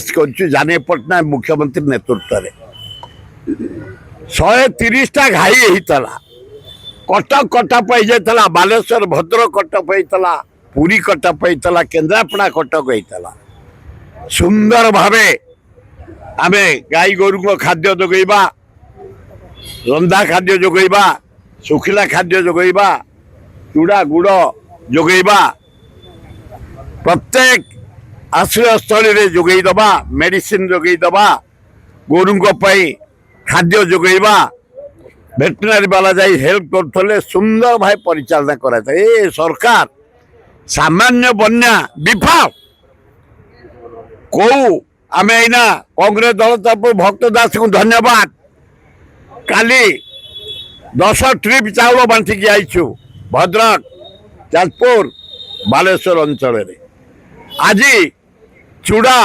जाने पटनायक मुख्यमंत्री नेतृत्व में 130टा घाई होता कटक कटप होता बालेश्वर भद्रक कटप होता पुरी कटप होता केन्द्रापड़ा कटक होता सुंदर भावे आमे गाई गोरु को खाद्य जोगैबा रंधा खाद्य जोगैबा सुखिला खाद्य जोगैबा चूड़ा गुड़ जोगैबा प्रत्येक आश्रयस्थली रे जोगई दबा मेडिसिन जोगई दबा गोरु खाद्य जोगैबा भेटनारी वाला जाई हेल्प करथले सुंदर भाई परिचालना करा ए सरकार सामान्य बन्या विफल को आमे आईना कांग्रेस दल तरफ भक्त दास को धन्यवाद काली 10 ट्रिप चाउल बांटिकी आईछु भद्रक जाजपुर बालेश्वर अंचल आज चूड़ा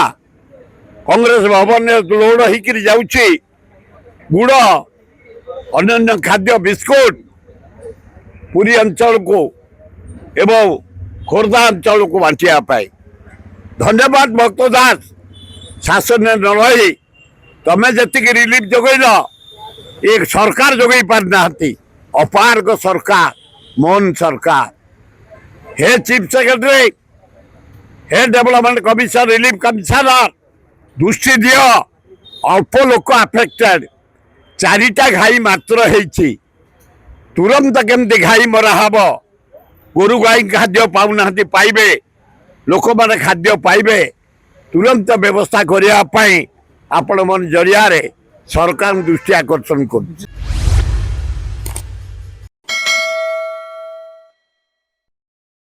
कांग्रेस भवन लोड होकर जाऊँगी गुड़ अन्य खाद्य बिस्कुट पुरी अंचल को एवं खोर्धा अंचल को बांटा धन्यवाद भक्त दास शासन न रही तमें जी रिलीफ जोगैल एक सरकार जोगई पारना अपारग सरकार मोहन सरकार हे चीफ सेक्रेटरी हे डेवलपमेंट कमिशन रिलीफ कमिशनर दृष्टि दियो अल्प लोक आफेक्टेड 4टा घाई मात्र होती तुरंत केमती घाई मरा हम गोरु गाई खाद्य पाऊना पाइबे लोक मैंने खाद्य पाइबे तुरंत व्यवस्था करने आपण मन जरिया सरकार दृष्टि आकर्षण कर।